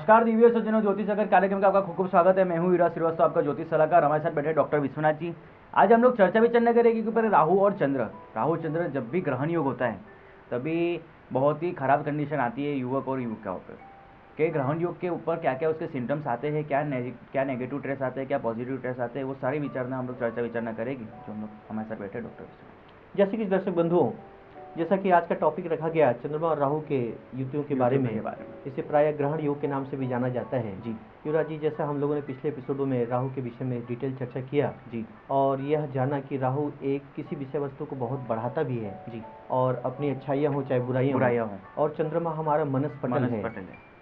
नमस्कार दिव्य सज्जनों, ज्योतिष सागर कार्यक्रम का आपका खूब खूब स्वागत है। मैं हूँ हीरा श्रीवास्तव, आपका ज्योतिष सलाहकार। हमारे साथ बैठे डॉक्टर विश्वनाथ जी। आज हम लोग चर्चा विचर्चा करेंगे कि ऊपर राहु और चंद्र। राहु चंद्र जब भी ग्रहण योग होता है तभी बहुत ही खराब कंडीशन आती है युवक और युवकाओं पर। कि ग्रहण योग के ऊपर क्या क्या उसके सिम्टम्स आते हैं, क्या नेगेटिव ट्रेस आते हैं, क्या पॉजिटिव ट्रेस आते हैं, वो सारी विचारना हम लोग चर्चा विचारना करेंगे जो हम लोग हमारे साथ बैठे डॉक्टर विश्वनाथ। जैसे कि दर्शक बंधुओं, जैसा कि आज का टॉपिक रखा गया चंद्रमा और राहु के युतियों के बारे में, इसे प्राय ग्रहण योग के नाम से भी जाना जाता है। जी युवराज जी, जैसा हम लोगों ने पिछले एपिसोडों में राहु के विषय में डिटेल चर्चा किया जी और यह जाना कि राहु एक किसी विषय वस्तु को बहुत बढ़ाता भी है जी और अपनी अच्छाइयाँ हो चाहे बुराइयाँ हो, और चंद्रमा हमारा मनस पटल है।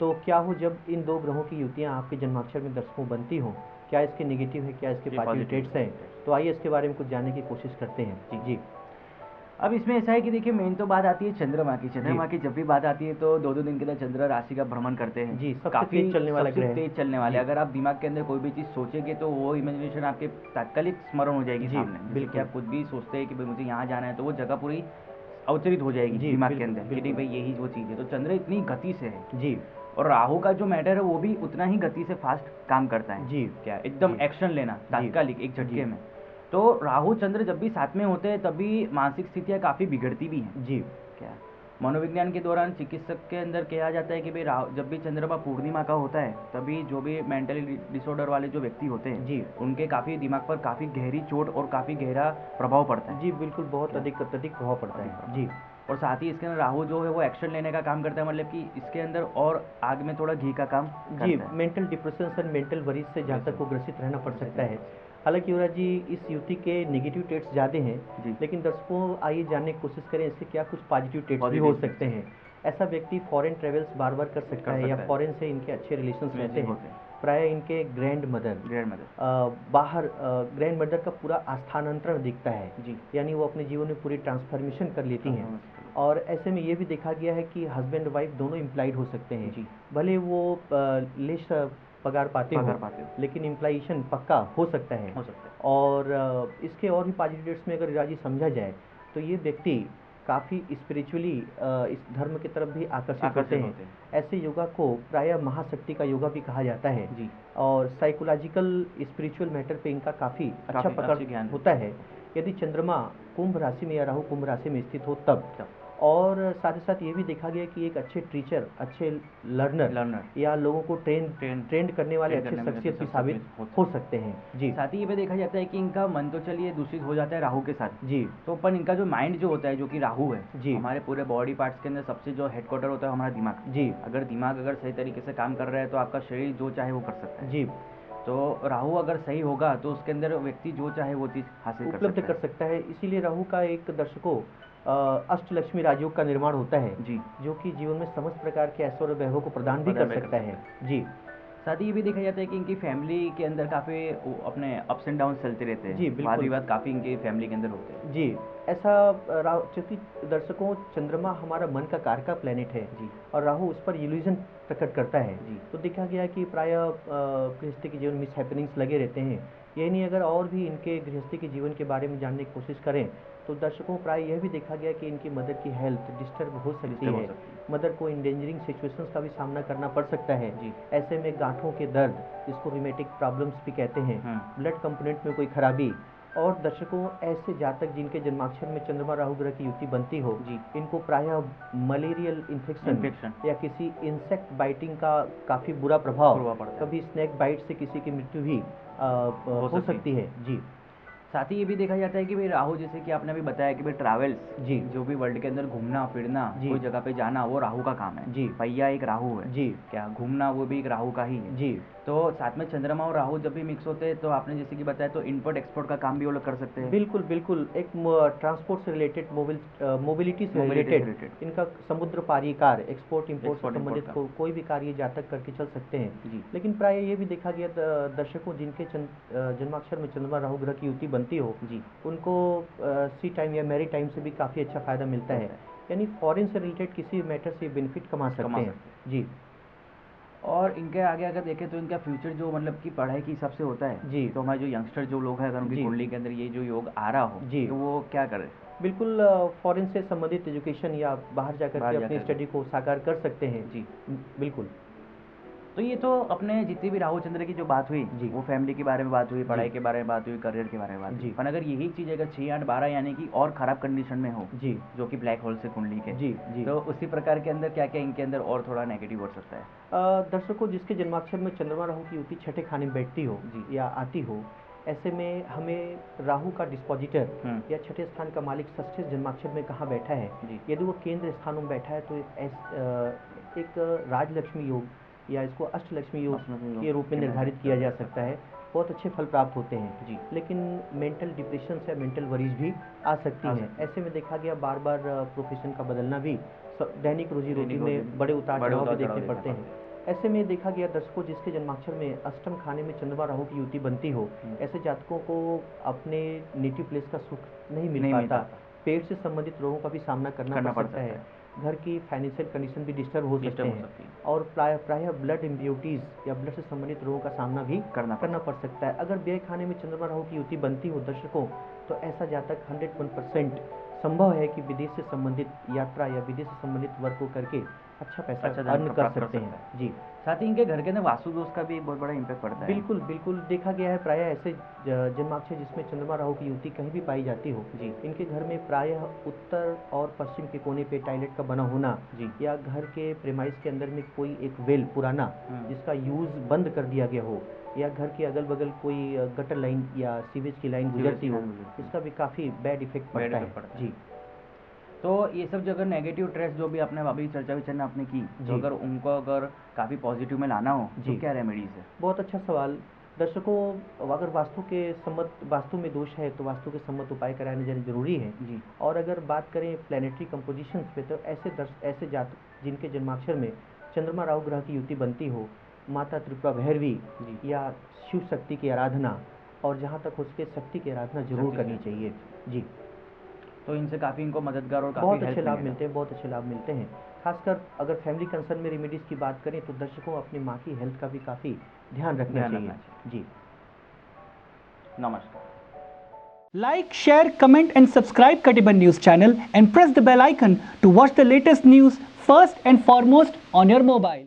तो क्या हो जब इन दो ग्रहों की युतियाँ आपके जन्माक्षर में दर्शकों बनती हों, क्या इसके नेगेटिव है, क्या इसके पॉजिटिव ट्रेड्स हैं? तो आइए इसके बारे में कुछ जानने की कोशिश करते हैं। जी अब इसमें ऐसा है कि देखिए, मेन तो बात आती है चंद्रमा की जब भी बात आती है तो दो दिन के लिए चंद्र राशि का भ्रमण करते हैं। जी, काफी तेज चलने वाले। अगर आप दिमाग के अंदर कोई भी चीज़ सोचेंगे तो वो इमेजिनेशन आपके तात्कालिक स्मरण हो जाएगी सामने। जैसे कि आप कुछ भी सोचते हैं कि भाई मुझे यहाँ जाना है तो वो जगह पूरी अवतरित हो जाएगी दिमाग के अंदर कि नहीं भाई यही वो चीज़ है। तो चंद्र इतनी गति से है जी, और राहु का जो मैटर है वो भी उतना ही गति से फास्ट काम करता है जी, क्या एकदम एक्शन लेना तात्कालिक एक झटके में। तो राहु चंद्र जब भी साथ में होते हैं तभी मानसिक स्थितियाँ काफ़ी बिगड़ती भी हैं। जी, क्या मनोविज्ञान के दौरान चिकित्सक के अंदर कहा जाता है कि भाई जब भी चंद्रमा पूर्णिमा का होता है तभी जो भी मेंटली डिसऑर्डर वाले जो व्यक्ति होते हैं जी, उनके काफ़ी दिमाग पर काफ़ी गहरी चोट और काफ़ी गहरा प्रभाव पड़ता है। जी बिल्कुल, बहुत अधिक प्रभाव पड़ता है। जी, और साथ ही इसके अंदर राहु जो है वो एक्शन लेने का काम करता है, मतलब कि इसके अंदर और आग में थोड़ा घी का काम करता जी, है। मेंटल डिप्रेशन और मेंटल वरीज से जहाँ तक को ग्रसित रहना पड़ सकता है। हालांकि युवराज जी, इस युति के नेगेटिव ट्रेड्स ज़्यादा हैं, लेकिन दर्शकों आइए जानने की कोशिश करें इसके क्या कुछ पॉजिटिव ट्रेड्स भी हो सकते हैं। ऐसा व्यक्ति फॉरेन ट्रेवल्स बार बार कर सकता है या फॉरेन से इनके अच्छे रिलेशंस रहते हैं। प्राय इनके ग्रैंड मदर बाहर ग्रैंड मदर का पूरा स्थानांतरण दिखता है जी, यानी वो अपने जीवन में पूरी ट्रांसफॉर्मेशन कर लेती हैं। और ऐसे में ये भी देखा गया है कि हस्बैंड वाइफ दोनों इम्प्लाइड हो सकते हैं जी, भले वो लेस पगार पाते हो, लेकिन इम्प्लाइशन पक्का हो सकता है। और इसके और भी पॉजिटिव्स में अगर राजी समझा जाए तो ये व्यक्ति काफ़ी स्पिरिचुअली इस धर्म की तरफ भी आकर्षित होते हैं। ऐसे योगा को प्रायः महाशक्ति का योगा भी कहा जाता है जी, और साइकोलॉजिकल स्पिरिचुअल मैटर पे इनका काफ़ी अच्छा पकड़ होता है यदि चंद्रमा कुंभ राशि में या राहु कुंभ राशि में स्थित हो तब। और साथ ही साथ ये भी देखा गया कि एक अच्छे टीचर, अच्छे लर्नर या लोगों को ट्रेंड करने वाले अच्छे शख्सियत भी साबित हो सकते हैं जी। साथ ही ये भी देखा जाता है कि इनका मन तो चलिए दूषित हो जाता है राहु के साथ जी, तो पर इनका जो माइंड जो होता है जो कि राहु है जी, हमारे पूरे बॉडी पार्ट्स के अंदर सबसे जो हेडक्वार्टर होता है हमारा दिमाग जी। अगर दिमाग अगर सही तरीके से काम कर रहा है तो आपका शरीर जो चाहे वो कर सकता है जी। तो राहु अगर सही होगा तो उसके अंदर व्यक्ति जो चाहे वो चीज़ हासिल उपलब्ध कर सकता है। इसीलिए राहु का एक दर्शकों अष्टलक्ष्मी राजयोग का निर्माण होता है जी, जो कि जीवन में समस्त प्रकार के ऐश्वर्य वैभव को प्रदान भी कर सकता है जी। साथ ही ये भी देखा जाता है कि इनकी फैमिली के अंदर काफ़ी अपने अप्स एंड डाउन चलते रहते हैं जी, वाद विवाद काफ़ी इनकी फैमिली के अंदर होते हैं जी। ऐसा चूँकि दर्शकों चंद्रमा हमारा मन का कारक का प्लेनेट है जी, और राहु उस पर इल्यूजन प्रकट करता है जी। तो देखा गया कि प्रायः गृहस्थी के जीवन में मिस हैपनिंग्स लगे रहते हैं। यही नहीं, अगर और भी इनके गृहस्थी के जीवन के बारे में जानने की कोशिश करें तो दर्शकों प्राय यह भी देखा गया कि इनकी मदर की हेल्थ डिस्टर्ब हो सकती है। मदर को इंडेंजरिंग सिचुएशंस का भी सामना करना पड़ सकता है जी। ऐसे में गांठों के दर्द, जिसको रिमेटिक प्रॉब्लम्स भी कहते हैं, ब्लड कंपोनेंट में कोई खराबी, और दर्शकों ऐसे जातक जिनके जन्माक्षर में चंद्रमा राहु ग्रह की युति बनती हो जी, इनको प्रायः मलेरियल इन्फेक्शन या किसी इंसेक्ट बाइटिंग का काफ़ी बुरा प्रभाव, कभी स्नेक बाइट से किसी की मृत्यु भी हो सकती है जी। साथ ही ये भी देखा जाता है कि भाई राहु, जैसे कि आपने अभी बताया कि भाई ट्रैवल्स जी, जो भी वर्ल्ड के अंदर घूमना फिरना कोई जगह पे जाना वो राहु का काम है जी। पहिया एक राहु है जी, क्या घूमना वो भी एक राहु का ही है जी। तो साथ में चंद्रमा और राहु जब भी मिक्स होते हैं तो आपने जैसे कि बताया तो इंपोर्ट एक्सपोर्ट का काम भी वो लोग कर सकते हैं। बिल्कुल बिल्कुल, एक ट्रांसपोर्ट से रिलेटेड, मोबिलिटी से रिलेटेड इनका समुद्र पारी कार्य, एक्सपोर्ट इम्पोर्ट से संबंधित कोई भी कार्य जातक करके चल सकते हैं जी। लेकिन प्राय ये भी देखा गया दर्शकों जिनके जन्माक्षर में चंद्रमा राहु ग्रह की युति बनती हो जी, उनको सी टाइम या मैरी टाइम से भी काफ़ी अच्छा फायदा मिलता है, यानी फॉरेन से रिलेटेड किसी मैटर से बेनिफिट कमा सकते हैं जी। और इनके आगे अगर देखें तो इनका फ्यूचर जो मतलब कि पढ़ाई के हिसाब से होता है जी, तो हमारे जो यंगस्टर जो लोग हैं अगर उनकी कुंडली के अंदर ये जो योग आ रहा हो जी, तो वो क्या करें? बिल्कुल फॉरेन से संबंधित एजुकेशन या बाहर जाकर के अपनी स्टडी को साकार कर सकते हैं जी। बिल्कुल। तो ये तो अपने जितनी भी राहु चंद्र की जो बात हुई जी, वो फैमिली के बारे में बात हुई, पढ़ाई के बारे में बात हुई, करियर के बारे में बात हुई। पर अगर यही चीज़ अगर 6, 8, 12 यानी कि और खराब कंडीशन में हो जी, जो कि ब्लैक होल से कुंडली के, जी, जी, तो उसी प्रकार के अंदर क्या क्या इनके अंदर और थोड़ा नेगेटिव हो सकता है? दर्शकों, जिसके जन्माक्षर में चंद्रमा राहु की युति छठे खाने में बैठती हो जी। या आती हो, ऐसे में हमें राहु का डिस्पोजिटर या छठे स्थान का मालिक षष्ठ जन्माक्षर में कहाँ बैठा है, यदि वो केंद्र स्थानों में बैठा है तो एक राजलक्ष्मी योग या इसको अष्टलक्ष्मी योग के रूप में निर्धारित किया जा सकता है। बहुत अच्छे फल प्राप्त होते हैं जी। लेकिन मेंटल डिप्रेशन या मेंटल वरीज भी आ सकती हैं। ऐसे में देखा गया बार बार प्रोफेशन का बदलना भी, दैनिक रोजी रोटी में बड़े उतार चढ़ाव भी देखने पड़ते हैं। ऐसे में देखा गया दर्शकों, जिसके जन्माक्षर में अष्टम खाने में चंद्रमा राहु की युति बनती हो, ऐसे जातकों को अपने नेटिव प्लेस का सुख नहीं मिल पाता, पेट से संबंधित रोगों का भी सामना करना पड़ सकता है, घर की फाइनेंशियल कंडीशन भी डिस्टर्ब हो सकते हैं और प्रायः ब्लड इम्प्योरिटीज या ब्लड से संबंधित रोगों का सामना भी करना पड़ सकता है। अगर व्यय खाने में चंद्रमा राहु की युति बनती हो दर्शकों, तो ऐसा जातक 101% संभव है कि विदेश से संबंधित यात्रा या विदेश से संबंधित वर्क को करके अच्छा पैसा अर्न कर सकते हैं। जी, साथ ही इनके घर के अंदर वास्तु दोष का भी एक बहुत बड़ा इम्पैक्ट पड़ता है। बिल्कुल बिल्कुल, देखा गया है प्रायः ऐसे जन्माक्षर जिसमें चंद्रमा राहु की युति कहीं भी पाई जाती हो जी, इनके घर में प्रायः उत्तर और पश्चिम के कोने पे टॉयलेट का बना होना जी, या घर के प्रेमाइस के अंदर में कोई एक वेल पुराना जिसका यूज बंद कर दिया गया हो, या घर के अगल बगल कोई गटर लाइन या सीवेज की लाइन गुजरती हो, इसका भी काफ़ी बैड इफेक्ट पड़ता है जी। तो ये सब जो अगर नेगेटिव ट्रेस जो भी आपने अभी चर्चा विचर्चा आपने की, तो अगर उनको अगर काफ़ी पॉजिटिव में लाना हो तो क्या रेमेडीज है? बहुत अच्छा सवाल दर्शकों, अगर वास्तु में दोष है तो वास्तु के सम्मत उपाय कराने जरूरी है जी। और अगर बात करें प्लानिटरी कंपोजिशंस पे, तो ऐसे जातक जिनके जन्माक्षर में चंद्रमा राहु ग्रह की युति बनती हो, माता त्रिपुरा भैरवी या शिव शक्ति की आराधना, और जहाँ तक हो सके शक्ति की आराधना जरूर करनी चाहिए जी। तो इनसे काफ़ी इनको मददगार और बहुत अच्छे लाभ मिलते हैं, बहुत अच्छे लाभ मिलते हैं। खासकर अगर फैमिली कंसर्न में रेमेडीज़ की बात करें तो दर्शकों अपनी माँ की हेल्थ का भी काफ़ी ध्यान रखना चाहिए जी। नमस्कार। Like, share, comment and subscribe Katiban News channel and press the bell icon to watch the latest news first and foremost on your mobile.